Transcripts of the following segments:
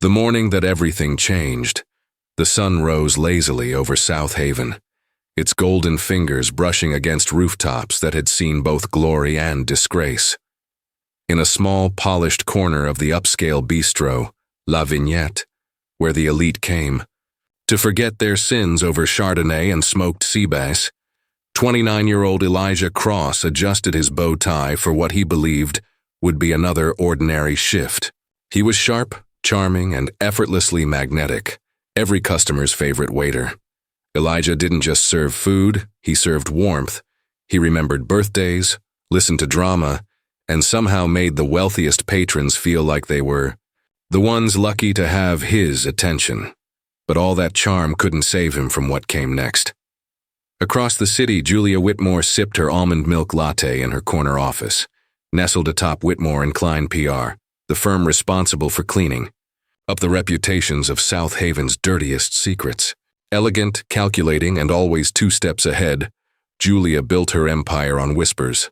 The morning that everything changed, the sun rose lazily over South Haven, its golden fingers brushing against rooftops that had seen both glory and disgrace. In a small, polished corner of the upscale bistro, La Vignette, where the elite came, to forget their sins over Chardonnay and smoked sea bass, 29-year-old Elijah Cross adjusted his bow tie for what he believed would be another ordinary shift. He was sharp, charming, and effortlessly magnetic, every customer's favorite waiter. Elijah didn't just serve food, he served warmth. He remembered birthdays, listened to drama, and somehow made the wealthiest patrons feel like they were the ones lucky to have his attention. But all that charm couldn't save him from what came next. Across the city, Julia Whitmore sipped her almond milk latte in her corner office, nestled atop Whitmore & Klein PR, the firm responsible for cleaning up the reputations of South Haven's dirtiest secrets. Elegant, calculating, and always 2 steps ahead, Julia built her empire on whispers.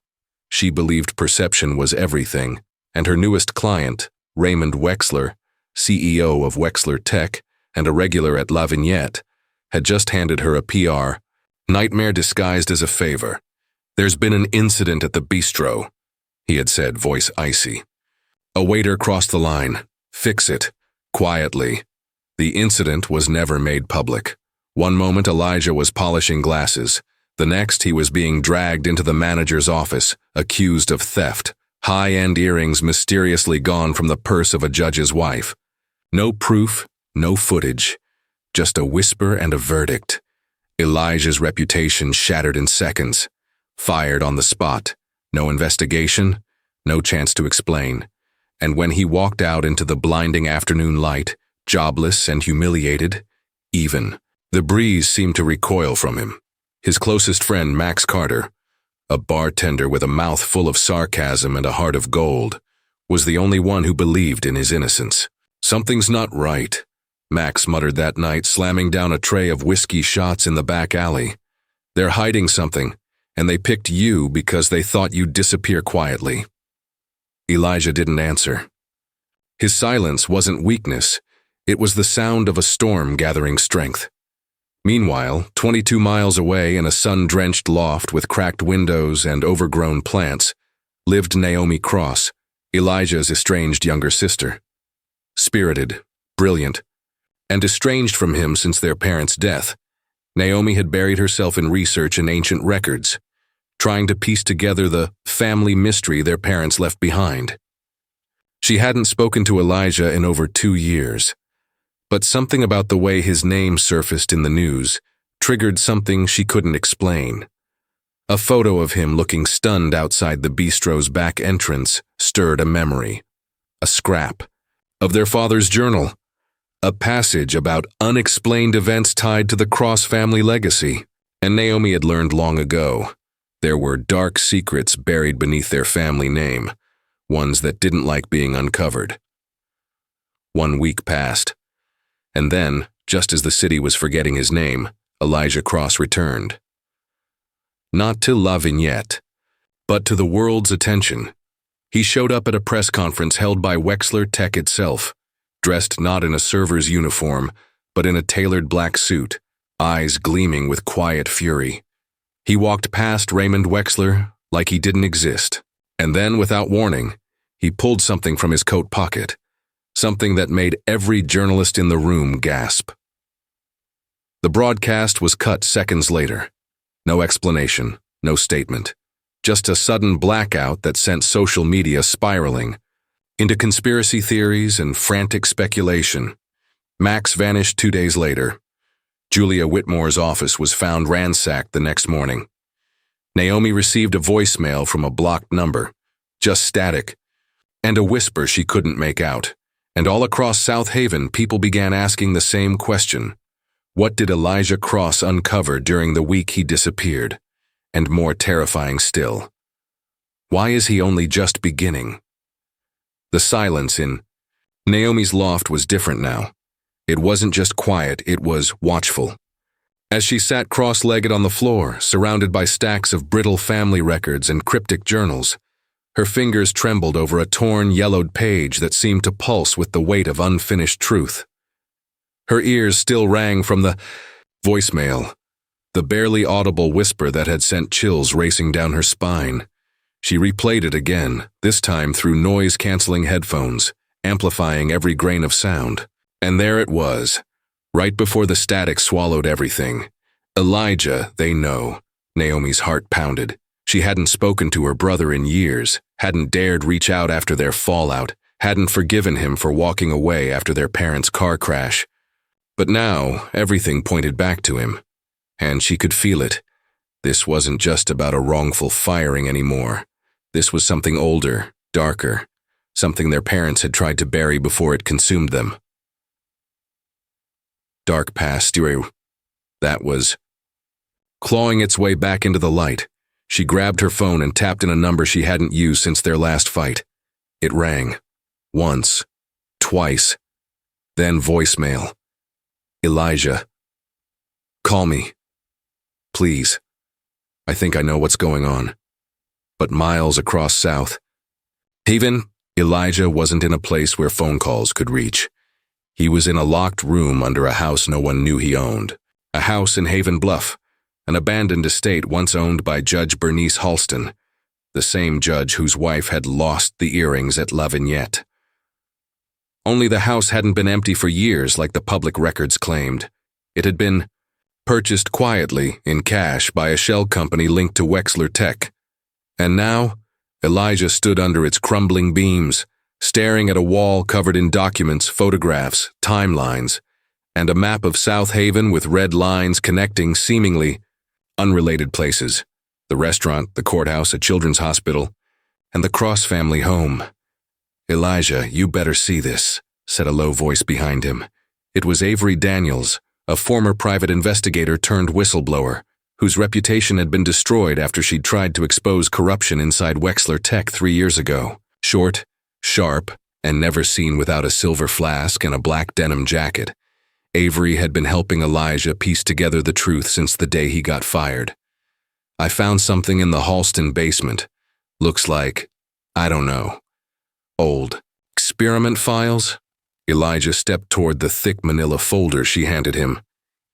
She believed perception was everything, and her newest client, Raymond Wexler, CEO of Wexler Tech and a regular at La Vignette, had just handed her a PR nightmare disguised as a favor. "There's been an incident at the bistro," he had said, voice icy. "A waiter crossed the line. Fix it. Quietly." The incident was never made public. One moment Elijah was polishing glasses. The next he was being dragged into the manager's office, accused of theft. High-end earrings mysteriously gone from the purse of a judge's wife. No proof, no footage. Just a whisper and a verdict. Elijah's reputation shattered in seconds. Fired on the spot. No investigation, no chance to explain. And when he walked out into the blinding afternoon light, jobless and humiliated, even, the breeze seemed to recoil from him. His closest friend, Max Carter, a bartender with a mouth full of sarcasm and a heart of gold, was the only one who believed in his innocence. "Something's not right," Max muttered that night, slamming down a tray of whiskey shots in the back alley. "They're hiding something, and they picked you because they thought you'd disappear quietly." Elijah didn't answer. His silence wasn't weakness, it was the sound of a storm gathering strength. Meanwhile, 22 miles away in a sun-drenched loft with cracked windows and overgrown plants, lived Naomi Cross, Elijah's estranged younger sister. Spirited, brilliant, and estranged from him since their parents' death, Naomi had buried herself in research in ancient records, trying to piece together the family mystery their parents left behind. She hadn't spoken to Elijah in over 2 years, but something about the way his name surfaced in the news triggered something she couldn't explain. A photo of him looking stunned outside the bistro's back entrance stirred a memory. A scrap of their father's journal. A passage about unexplained events tied to the Cross family legacy. And Naomi had learned long ago. There were dark secrets buried beneath their family name, ones that didn't like being uncovered. 1 week passed. And then, just as the city was forgetting his name, Elijah Cross returned. Not to La Vignette, but to the world's attention. He showed up at a press conference held by Wexler Tech itself, dressed not in a server's uniform, but in a tailored black suit, eyes gleaming with quiet fury. He walked past Raymond Wexler like he didn't exist, and then, without warning, he pulled something from his coat pocket, something that made every journalist in the room gasp. The broadcast was cut seconds later. No explanation, no statement. Just a sudden blackout that sent social media spiraling into conspiracy theories and frantic speculation. Max vanished 2 days later. Julia Whitmore's office was found ransacked the next morning. Naomi received a voicemail from a blocked number, just static, and a whisper she couldn't make out. And all across South Haven, people began asking the same question. What did Elijah Cross uncover during the week he disappeared? And more terrifying still, why is he only just beginning? The silence in Naomi's loft was different now. It wasn't just quiet, it was watchful. As she sat cross-legged on the floor, surrounded by stacks of brittle family records and cryptic journals, Her fingers trembled over a torn, yellowed page that seemed to pulse with the weight of unfinished truth. Her ears still rang from the voicemail, the barely audible whisper that had sent chills racing down her spine. She replayed it again, this time through noise-canceling headphones, amplifying every grain of sound. And there it was, right before the static swallowed everything. Elijah, they know. Naomi's heart pounded. She hadn't spoken to her brother in years, hadn't dared reach out after their fallout, hadn't forgiven him for walking away after their parents' car crash. But now, everything pointed back to him. And she could feel it. This wasn't just about a wrongful firing anymore. This was something older, darker, something their parents had tried to bury before it consumed them. Dark past, that was. Clawing its way back into the light, she grabbed her phone and tapped in a number she hadn't used since their last fight. It rang. Once. Twice. Then voicemail. Elijah. Call me. Please. I think I know what's going on. But miles across South Haven, Elijah wasn't in a place where phone calls could reach. He was in a locked room under a house no one knew he owned. A house in Haven Bluff, an abandoned estate once owned by Judge Bernice Halston, the same judge whose wife had lost the earrings at La Vignette. Only the house hadn't been empty for years like the public records claimed. It had been purchased quietly, in cash, by a shell company linked to Wexler Tech. And now, Elijah stood under its crumbling beams, staring at a wall covered in documents, photographs, timelines, and a map of South Haven with red lines connecting seemingly unrelated places: the restaurant, the courthouse, a children's hospital, and the Cross family home. Elijah, you better see this, said a low voice behind him. It was Avery Daniels, a former private investigator turned whistleblower, whose reputation had been destroyed after she'd tried to expose corruption inside Wexler Tech 3 years ago. Short, sharp, and never seen without a silver flask and a black denim jacket, Avery had been helping Elijah piece together the truth since the day he got fired. I found something in the Halston basement. Looks like, I don't know, old experiment files? Elijah stepped toward the thick manila folder she handed him.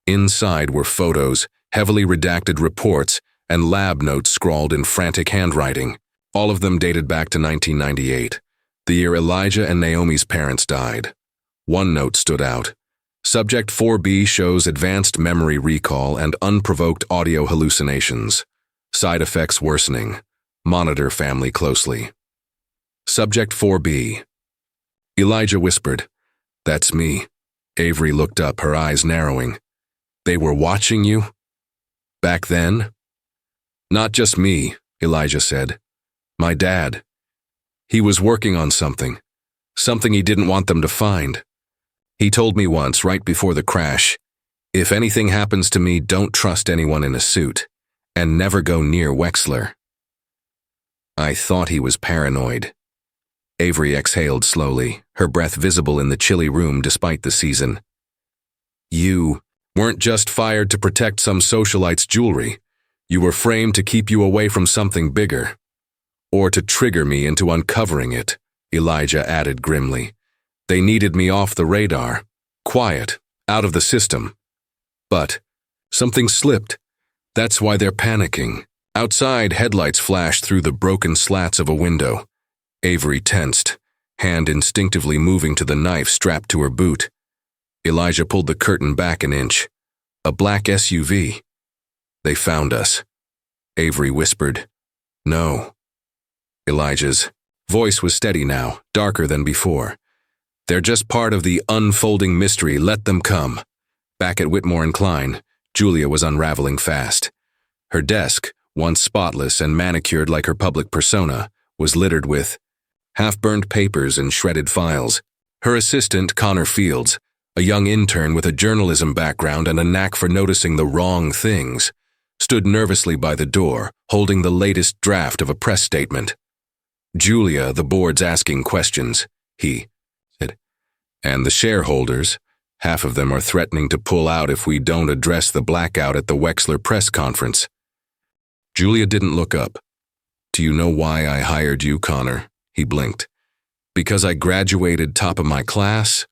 Inside were photos, heavily redacted reports, and lab notes scrawled in frantic handwriting. All of them dated back to 1998, the year Elijah and Naomi's parents died. One note stood out. Subject 4B shows advanced memory recall and unprovoked audio hallucinations. Side effects worsening. Monitor family closely. Subject 4B. Elijah whispered, "That's me." Avery looked up, her eyes narrowing. "They were watching you? Back then?" "Not just me," Elijah said. "My dad. He was working on something he didn't want them to find. He told me once, right before the crash, if anything happens to me, don't trust anyone in a suit, and never go near Wexler." I thought he was paranoid. Avery exhaled slowly, her breath visible in the chilly room despite the season. "You weren't just fired to protect some socialite's jewelry. You were framed to keep you away from something bigger. Or to trigger me into uncovering it," Elijah added grimly. "They needed me off the radar, quiet, out of the system. But something slipped. That's why they're panicking." Outside, headlights flashed through the broken slats of a window. Avery tensed, hand instinctively moving to the knife strapped to her boot. Elijah pulled the curtain back an inch. A black SUV. "They found us," Avery whispered. "No." Elijah's voice was steady now, darker than before. "They're just part of the unfolding mystery. Let them come." Back at Whitmore and Klein, Julia was unraveling fast. Her desk, once spotless and manicured like her public persona, was littered with half-burned papers and shredded files. Her assistant, Connor Fields, a young intern with a journalism background and a knack for noticing the wrong things, stood nervously by the door, holding the latest draft of a press statement. "Julia, the board's asking questions," he said. "And the shareholders, half of them are threatening to pull out if we don't address the blackout at the Wexler press conference." Julia didn't look up. Do you know why I hired you, Connor? He blinked. Because I graduated top of my class?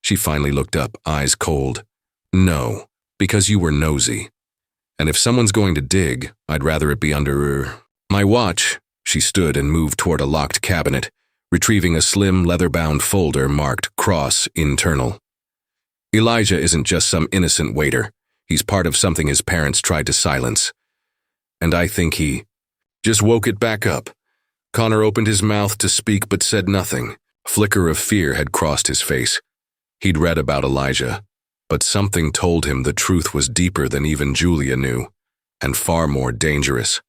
She finally looked up, eyes cold. No, because you were nosy. And if someone's going to dig, I'd rather it be under my watch. She stood and moved toward a locked cabinet, retrieving a slim leather-bound folder marked Cross Internal. Elijah isn't just some innocent waiter. He's part of something his parents tried to silence. And I think he just woke it back up. Connor opened his mouth to speak but said nothing. A flicker of fear had crossed his face. He'd read about Elijah, but something told him the truth was deeper than even Julia knew, and far more dangerous.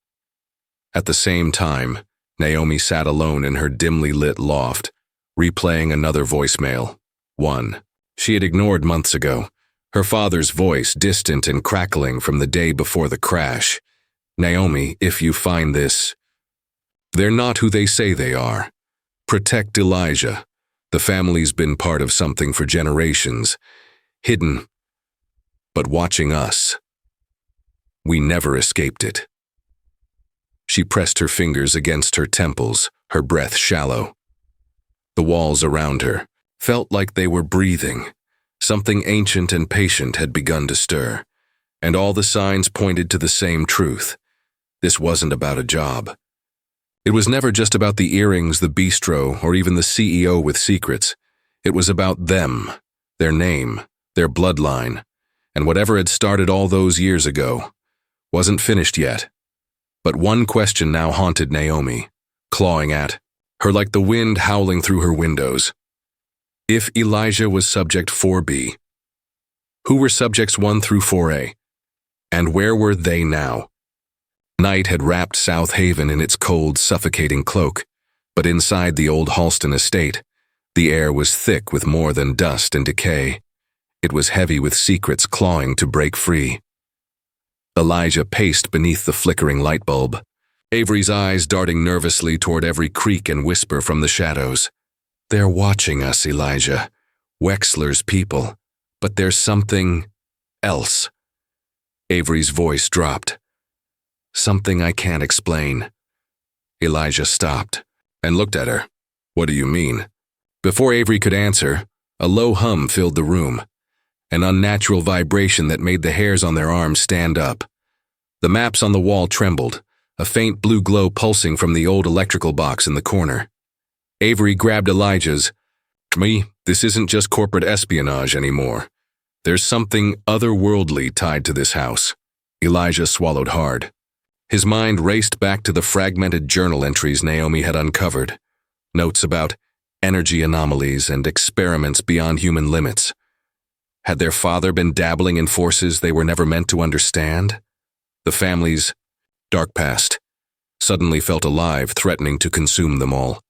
At the same time, Naomi sat alone in her dimly lit loft, replaying another voicemail. One she had ignored months ago. Her father's voice, distant and crackling from the day before the crash. Naomi, if you find this, they're not who they say they are. Protect Elijah. The family's been part of something for generations, hidden, but watching us. We never escaped it. She pressed her fingers against her temples, her breath shallow. The walls around her felt like they were breathing. Something ancient and patient had begun to stir, and all the signs pointed to the same truth. This wasn't about a job. It was never just about the earrings, the bistro, or even the CEO with secrets. It was about them, their name, their bloodline, and whatever had started all those years ago wasn't finished yet. But one question now haunted Naomi, clawing at her like the wind howling through her windows. If Elijah was subject 4B, who were subjects 1 through 4A? And where were they now? Night had wrapped South Haven in its cold, suffocating cloak, but inside the old Halston estate, the air was thick with more than dust and decay. It was heavy with secrets clawing to break free. Elijah paced beneath the flickering light bulb, Avery's eyes darting nervously toward every creak and whisper from the shadows. They're watching us, Elijah. Wexler's people. But there's something else. Avery's voice dropped. Something I can't explain. Elijah stopped and looked at her. What do you mean? Before Avery could answer, a low hum filled the room, an unnatural vibration that made the hairs on their arms stand up. The maps on the wall trembled, a faint blue glow pulsing from the old electrical box in the corner. Avery grabbed Elijah's. This isn't just corporate espionage anymore. There's something otherworldly tied to this house. Elijah swallowed hard. His mind raced back to the fragmented journal entries Naomi had uncovered. Notes about energy anomalies and experiments beyond human limits. Had their father been dabbling in forces they were never meant to understand? The family's dark past suddenly felt alive, threatening to consume them all.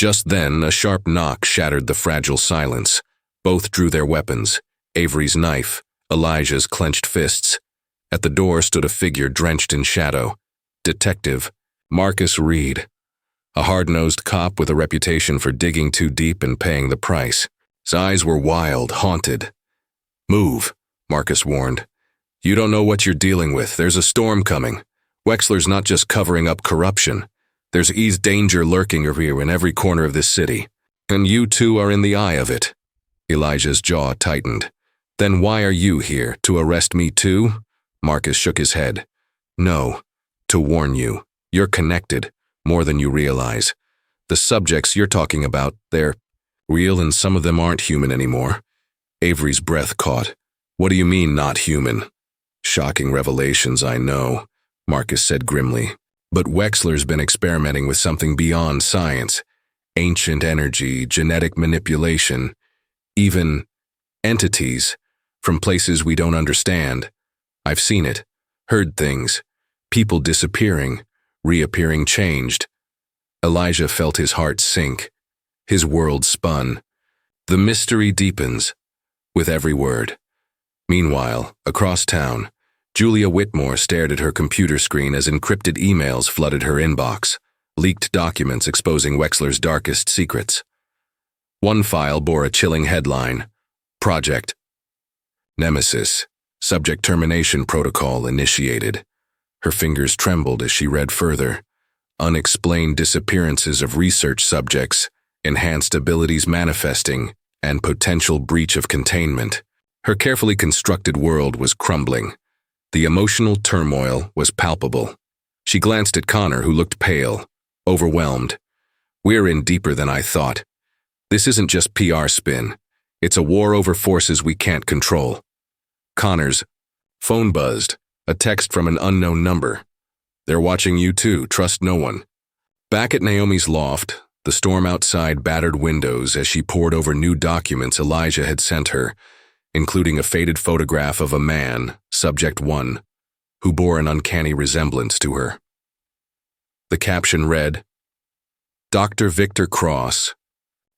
Just then, a sharp knock shattered the fragile silence. Both drew their weapons, Avery's knife, Elijah's clenched fists. At the door stood a figure drenched in shadow. Detective Marcus Reed, a hard-nosed cop with a reputation for digging too deep and paying the price. His eyes were wild, haunted. Move, Marcus warned. You don't know what you're dealing with. There's a storm coming. Wexler's not just covering up corruption. There's danger lurking over here in every corner of this city. And you two are in the eye of it. Elijah's jaw tightened. Then why are you here? To arrest me too? Marcus shook his head. No, to warn you. You're connected, more than you realize. The subjects you're talking about, they're real and some of them aren't human anymore. Avery's breath caught. What do you mean, not human? Shocking revelations, I know, Marcus said grimly. But Wexler's been experimenting with something beyond science. Ancient energy, genetic manipulation, even entities from places we don't understand. I've seen it, heard things, people disappearing, reappearing changed. Elijah felt his heart sink. His world spun. The mystery deepens with every word. Meanwhile, across town, Julia Whitmore stared at her computer screen as encrypted emails flooded her inbox, leaked documents exposing Wexler's darkest secrets. One file bore a chilling headline, Project Nemesis, Subject Termination Protocol Initiated. Her fingers trembled as she read further. unexplained disappearances of research subjects, enhanced abilities manifesting, and potential breach of containment. Her carefully constructed world was crumbling. The emotional turmoil was palpable. She glanced at Connor, who looked pale, overwhelmed. "We're in deeper than I thought. This isn't just PR spin. It's a war over forces we can't control." Connor's phone buzzed, a text from an unknown number. "They're watching you too, trust no one." Back at Naomi's loft, the storm outside battered windows as she pored over new documents Elijah had sent her, including a faded photograph of a man, Subject 1, who bore an uncanny resemblance to her. The caption read, "Dr. Victor Cross,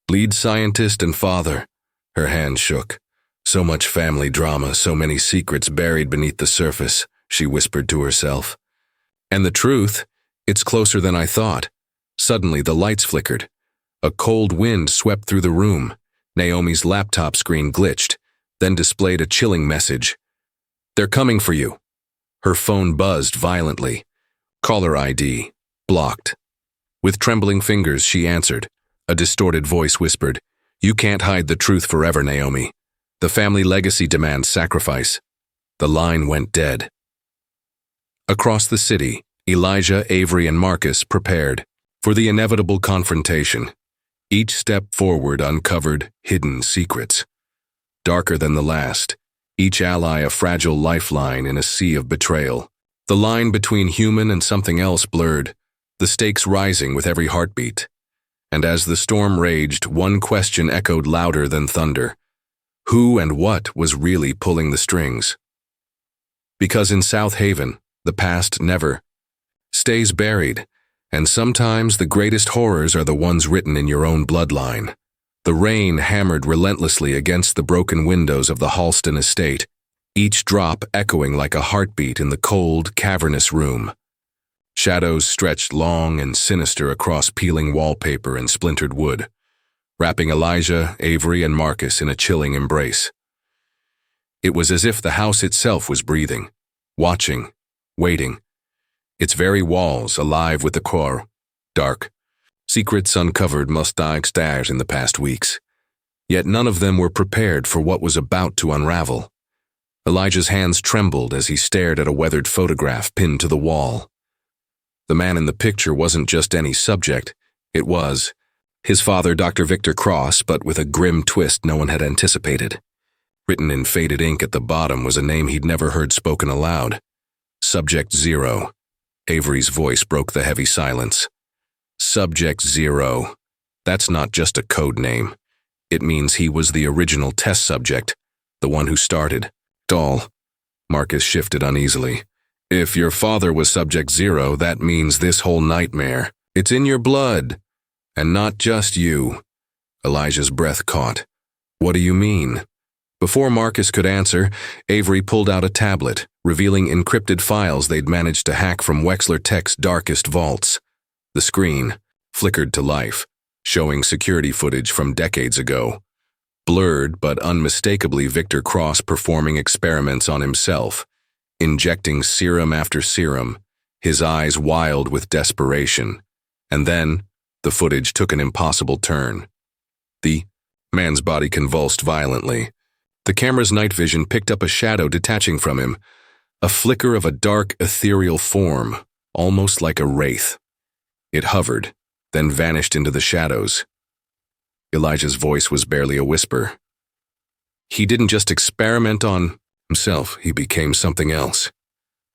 lead scientist and father." Her hand shook. "So much family drama, so many secrets buried beneath the surface," she whispered to herself. "And the truth, it's closer than I thought." Suddenly, the lights flickered. A cold wind swept through the room. Naomi's laptop screen glitched, then displayed a chilling message. "They're coming for you." Her phone buzzed violently. Caller ID blocked. With trembling fingers, she answered. A distorted voice whispered, "You can't hide the truth forever, Naomi. The family legacy demands sacrifice." The line went dead. Across the city, Elijah, Avery, and Marcus prepared for the inevitable confrontation. Each step forward uncovered hidden secrets. Darker than the last, each ally a fragile lifeline in a sea of betrayal. The line between human and something else blurred, the stakes rising with every heartbeat. And as the storm raged, one question echoed louder than thunder. Who and what was really pulling the strings? Because in South Haven, the past never stays buried, and sometimes the greatest horrors are the ones written in your own bloodline. The rain hammered relentlessly against the broken windows of the Halston estate, each drop echoing like a heartbeat in the cold, cavernous room. Shadows stretched long and sinister across peeling wallpaper and splintered wood, wrapping Elijah, Avery, and Marcus in a chilling embrace. It was as if the house itself was breathing, watching, waiting, its very walls alive with the core, dark. Secrets uncovered must-die stairs in the past weeks. Yet none of them were prepared for what was about to unravel. Elijah's hands trembled as he stared at a weathered photograph pinned to the wall. The man in the picture wasn't just any subject, it was his father, Dr. Victor Cross, but with a grim twist no one had anticipated. Written in faded ink at the bottom was a name he'd never heard spoken aloud. Subject 0. Avery's voice broke the heavy silence. Subject 0. That's not just a code name. It means he was the original test subject, the one who started. Doll. Marcus shifted uneasily. If your father was Subject 0, that means this whole nightmare. It's in your blood. And not just you. Elijah's breath caught. What do you mean? Before Marcus could answer, Avery pulled out a tablet, revealing encrypted files they'd managed to hack from Wexler Tech's darkest vaults. The screen flickered to life, showing security footage from decades ago. Blurred but unmistakably Victor Cross performing experiments on himself, injecting serum after serum, his eyes wild with desperation. And then, the footage took an impossible turn. The man's body convulsed violently. The camera's night vision picked up a shadow detaching from him, a flicker of a dark, ethereal form, almost like a wraith. It hovered, then vanished into the shadows. Elijah's voice was barely a whisper. He didn't just experiment on himself, he became something else.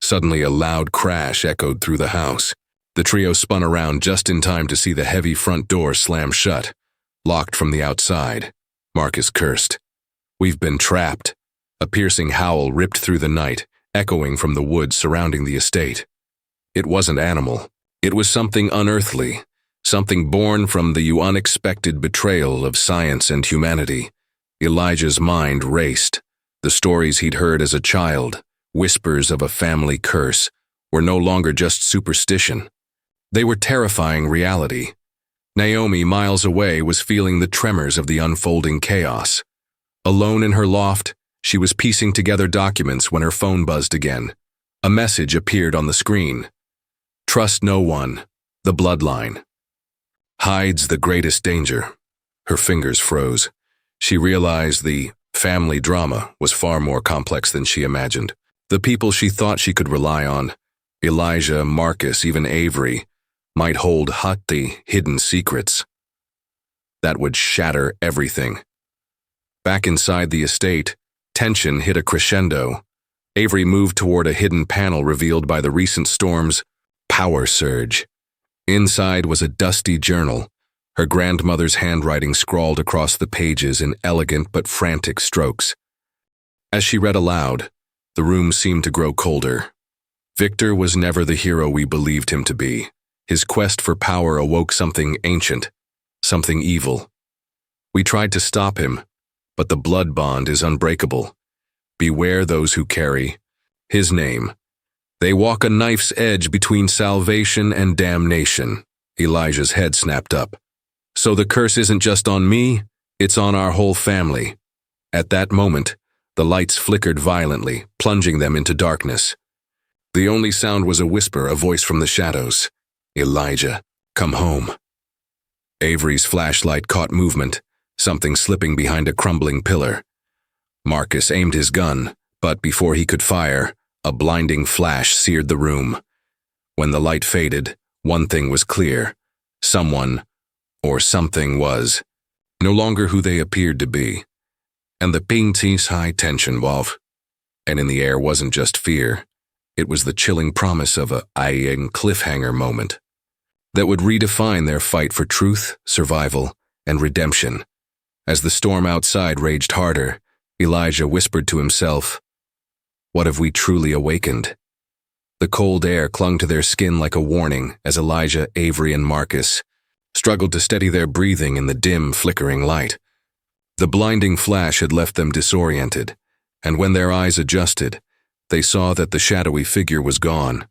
Suddenly a loud crash echoed through the house. The trio spun around just in time to see the heavy front door slam shut, locked from the outside. Marcus cursed. We've been trapped. A piercing howl ripped through the night, echoing from the woods surrounding the estate. It wasn't animal. It was something unearthly, something born from the unexpected betrayal of science and humanity. Elijah's mind raced. The stories he'd heard as a child, whispers of a family curse, were no longer just superstition. They were terrifying reality. Naomi, miles away, was feeling the tremors of the unfolding chaos. Alone in her loft, she was piecing together documents when her phone buzzed again. A message appeared on the screen. Trust no one. The bloodline. Hides the greatest danger. Her fingers froze. She realized the family drama was far more complex than she imagined. The people she thought she could rely on, Elijah, Marcus, even Avery, might hold hidden secrets that would shatter everything. Back inside the estate, tension hit a crescendo. Avery moved toward a hidden panel revealed by the recent storm's power surge. Inside was a dusty journal, her grandmother's handwriting scrawled across the pages in elegant but frantic strokes. As she read aloud, the room seemed to grow colder. Victor was never the hero we believed him to be. His quest for power awoke something ancient, something evil. We tried to stop him, but the blood bond is unbreakable. Beware those who carry his name. They walk a knife's edge between salvation and damnation. Elijah's head snapped up. So the curse isn't just on me, it's on our whole family. At that moment, the lights flickered violently, plunging them into darkness. The only sound was a whisper, a voice from the shadows. Elijah, come home. Avery's flashlight caught movement, something slipping behind a crumbling pillar. Marcus aimed his gun, but before he could fire, a blinding flash seared the room. When the light faded, one thing was clear. Someone, or something, was no longer who they appeared to be. And the ping's high tension wove. And in the air wasn't just fear. It was the chilling promise of a cliffhanger moment that would redefine their fight for truth, survival, and redemption. As the storm outside raged harder, Elijah whispered to himself, "What have we truly awakened?" The cold air clung to their skin like a warning as Elijah, Avery, and Marcus struggled to steady their breathing in the dim, flickering light. The blinding flash had left them disoriented, and when their eyes adjusted, they saw that the shadowy figure was gone,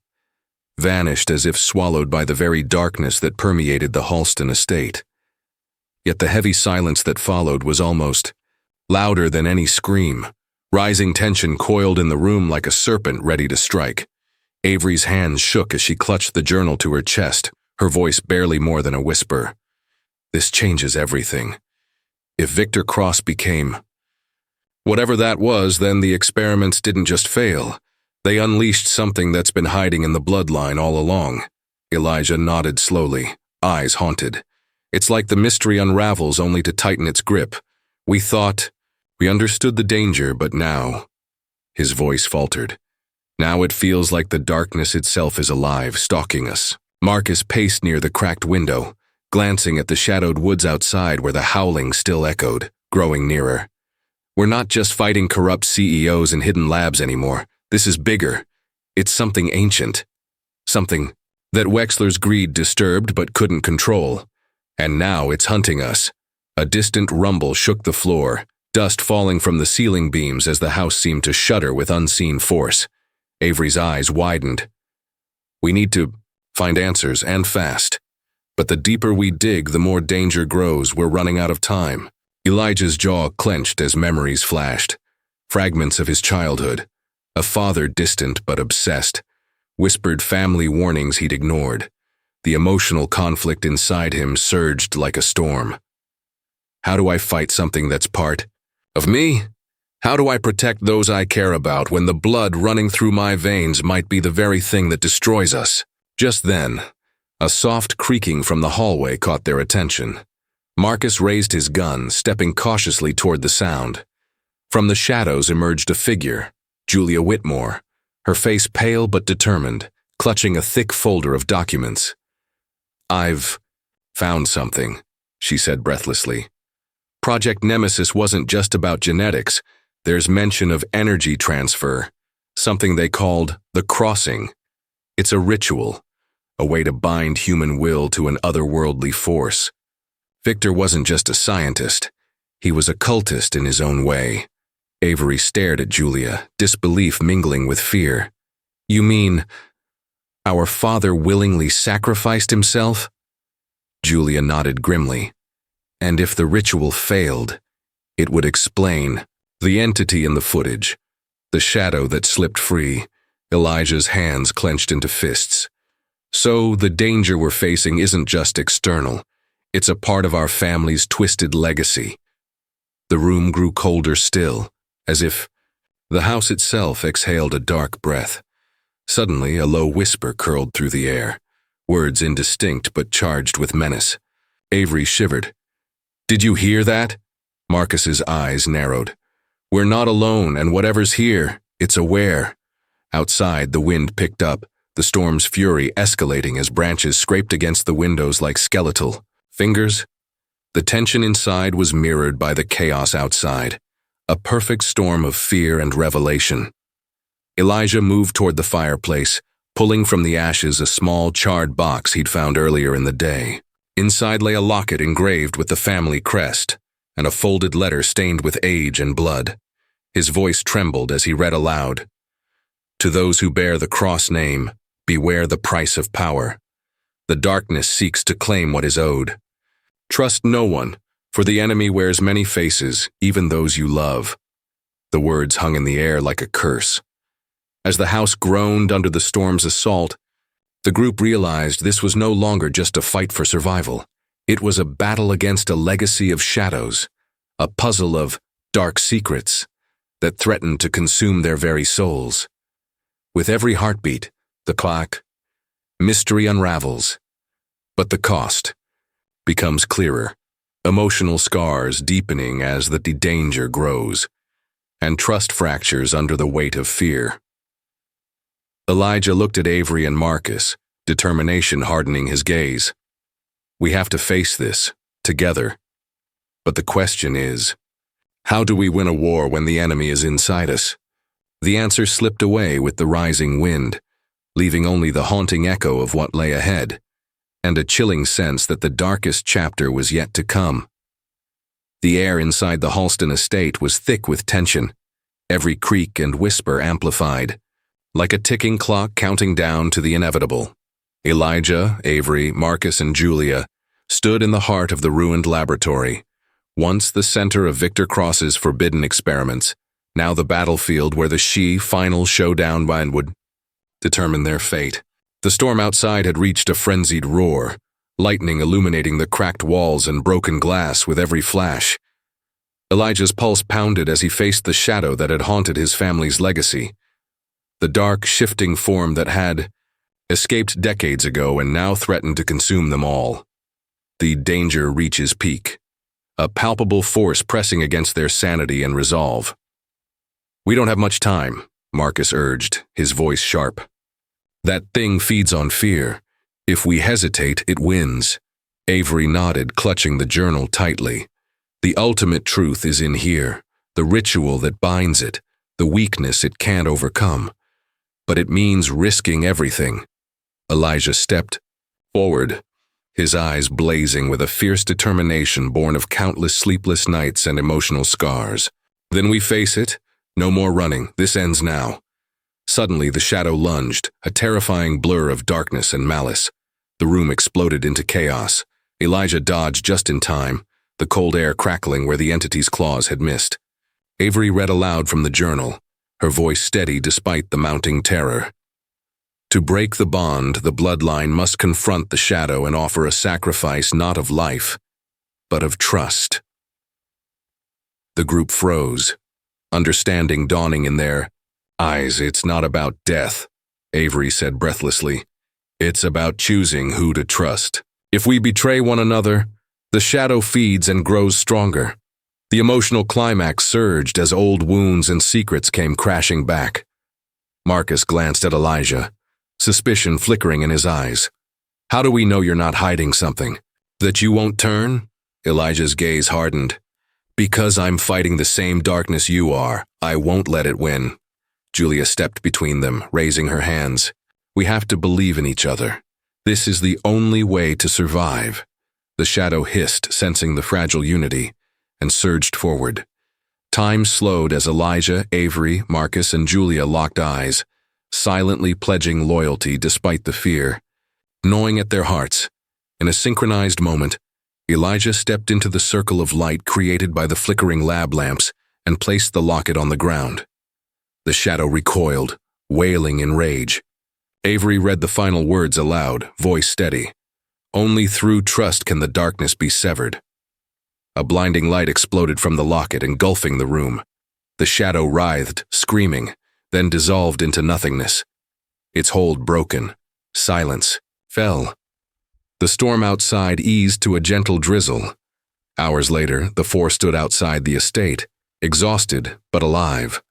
vanished as if swallowed by the very darkness that permeated the Halston estate. Yet the heavy silence that followed was almost louder than any scream. Rising tension coiled in the room like a serpent ready to strike. Avery's hands shook as she clutched the journal to her chest, her voice barely more than a whisper. This changes everything. If Victor Cross became whatever that was, then the experiments didn't just fail. They unleashed something that's been hiding in the bloodline all along. Elijah nodded slowly, eyes haunted. It's like the mystery unravels only to tighten its grip. We thought we understood the danger, but now, his voice faltered. Now it feels like the darkness itself is alive, stalking us. Marcus paced near the cracked window, glancing at the shadowed woods outside where the howling still echoed, growing nearer. We're not just fighting corrupt CEOs and hidden labs anymore. This is bigger. It's something ancient. Something that Wexler's greed disturbed but couldn't control. And now it's hunting us. A distant rumble shook the floor, dust falling from the ceiling beams as the house seemed to shudder with unseen force. Avery's eyes widened. We need to find answers, and fast. But the deeper we dig, the more danger grows. We're running out of time. Elijah's jaw clenched as memories flashed. Fragments of his childhood. A father distant but obsessed. Whispered family warnings he'd ignored. The emotional conflict inside him surged like a storm. How do I fight something that's part of me? How do I protect those I care about when the blood running through my veins might be the very thing that destroys us? Just then, a soft creaking from the hallway caught their attention. Marcus raised his gun, stepping cautiously toward the sound. From the shadows emerged a figure, Julia Whitmore, her face pale but determined, clutching a thick folder of documents. "I've found something," she said breathlessly. Project Nemesis wasn't just about genetics. There's mention of energy transfer, something they called the crossing. It's a ritual, a way to bind human will to an otherworldly force. Victor wasn't just a scientist. He was a cultist in his own way. Avery stared at Julia, disbelief mingling with fear. "You mean our father willingly sacrificed himself?" Julia nodded grimly. "And if the ritual failed, it would explain the entity in the footage, the shadow that slipped free." Elijah's hands clenched into fists. So the danger we're facing isn't just external. It's a part of our family's twisted legacy. The room grew colder still, as if the house itself exhaled a dark breath. Suddenly, a low whisper curled through the air, words indistinct but charged with menace. Avery shivered. "Did you hear that?" Marcus's eyes narrowed. "We're not alone, and whatever's here, it's aware." Outside, the wind picked up, the storm's fury escalating as branches scraped against the windows like skeletal fingers. The tension inside was mirrored by the chaos outside, a perfect storm of fear and revelation. Elijah moved toward the fireplace, pulling from the ashes a small charred box he'd found earlier in the day. Inside lay a locket engraved with the family crest, and a folded letter stained with age and blood. His voice trembled as he read aloud, "To those who bear the cross name, beware the price of power. The darkness seeks to claim what is owed. Trust no one, for the enemy wears many faces, even those you love." The words hung in the air like a curse. As the house groaned under the storm's assault, the group realized this was no longer just a fight for survival. It was a battle against a legacy of shadows, a puzzle of dark secrets that threatened to consume their very souls. With every heartbeat, the clock, mystery unravels, but the cost becomes clearer, emotional scars deepening as the danger grows, and trust fractures under the weight of fear. Elijah looked at Avery and Marcus, determination hardening his gaze. "We have to face this, together. But the question is, how do we win a war when the enemy is inside us?" The answer slipped away with the rising wind, leaving only the haunting echo of what lay ahead, and a chilling sense that the darkest chapter was yet to come. The air inside the Halston estate was thick with tension, every creak and whisper amplified, like a ticking clock counting down to the inevitable. Elijah, Avery, Marcus, and Julia stood in the heart of the ruined laboratory, once the center of Victor Cross's forbidden experiments, now the battlefield where the final showdown would determine their fate. The storm outside had reached a frenzied roar, lightning illuminating the cracked walls and broken glass with every flash. Elijah's pulse pounded as he faced the shadow that had haunted his family's legacy, the dark, shifting form that had escaped decades ago and now threatened to consume them all. The danger reaches peak, a palpable force pressing against their sanity and resolve. "We don't have much time," Marcus urged, his voice sharp. "That thing feeds on fear. If we hesitate, it wins." Avery nodded, clutching the journal tightly. "The ultimate truth is in here, the ritual that binds it, the weakness it can't overcome. But it means risking everything." Elijah stepped forward, his eyes blazing with a fierce determination born of countless sleepless nights and emotional scars. "Then we face it. No more running. This ends now." Suddenly, the shadow lunged, a terrifying blur of darkness and malice. The room exploded into chaos. Elijah dodged just in time, the cold air crackling where the entity's claws had missed. Avery read aloud from the journal, her voice steady despite the mounting terror. "To break the bond, the bloodline must confront the shadow and offer a sacrifice not of life, but of trust." The group froze, understanding dawning in their eyes. "It's not about death," Avery said breathlessly. "It's about choosing who to trust. If we betray one another, the shadow feeds and grows stronger." The emotional climax surged as old wounds and secrets came crashing back. Marcus glanced at Elijah, suspicion flickering in his eyes. "How do we know you're not hiding something? That you won't turn?" Elijah's gaze hardened. "Because I'm fighting the same darkness you are, I won't let it win." Julia stepped between them, raising her hands. "We have to believe in each other. This is the only way to survive." The shadow hissed, sensing the fragile unity, and surged forward. Time slowed as Elijah, Avery, Marcus, and Julia locked eyes, silently pledging loyalty despite the fear. Gnawing at their hearts, in a synchronized moment, Elijah stepped into the circle of light created by the flickering lab lamps and placed the locket on the ground. The shadow recoiled, wailing in rage. Avery read the final words aloud, voice steady. Only through trust can the darkness be severed. A blinding light exploded from the locket, engulfing the room. The shadow writhed, screaming, then dissolved into nothingness. Its hold broken. Silence fell. The storm outside eased to a gentle drizzle. Hours later, the four stood outside the estate, exhausted but alive.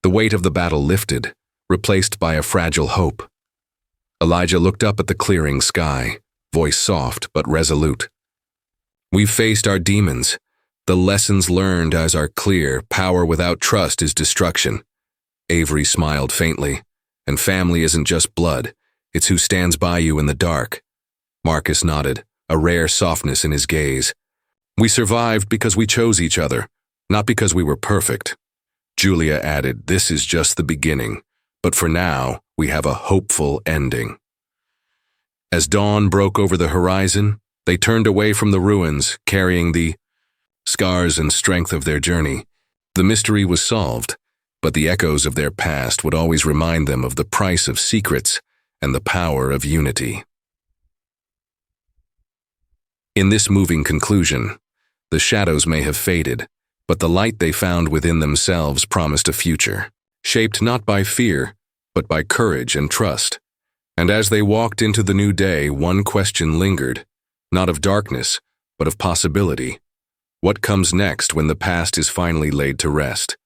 The weight of the battle lifted, replaced by a fragile hope. Elijah looked up at the clearing sky, voice soft but resolute. We've faced our demons. The lessons learned as are clear. Power without trust is destruction. Avery smiled faintly. And family isn't just blood. It's who stands by you in the dark. Marcus nodded, a rare softness in his gaze. We survived because we chose each other, not because we were perfect. Julia added, this is just the beginning, but for now, we have a hopeful ending. As dawn broke over the horizon, they turned away from the ruins, carrying the scars and strength of their journey. The mystery was solved, but the echoes of their past would always remind them of the price of secrets and the power of unity. In this moving conclusion, the shadows may have faded, but the light they found within themselves promised a future, shaped not by fear, but by courage and trust. And as they walked into the new day, one question lingered, not of darkness, but of possibility. What comes next when the past is finally laid to rest?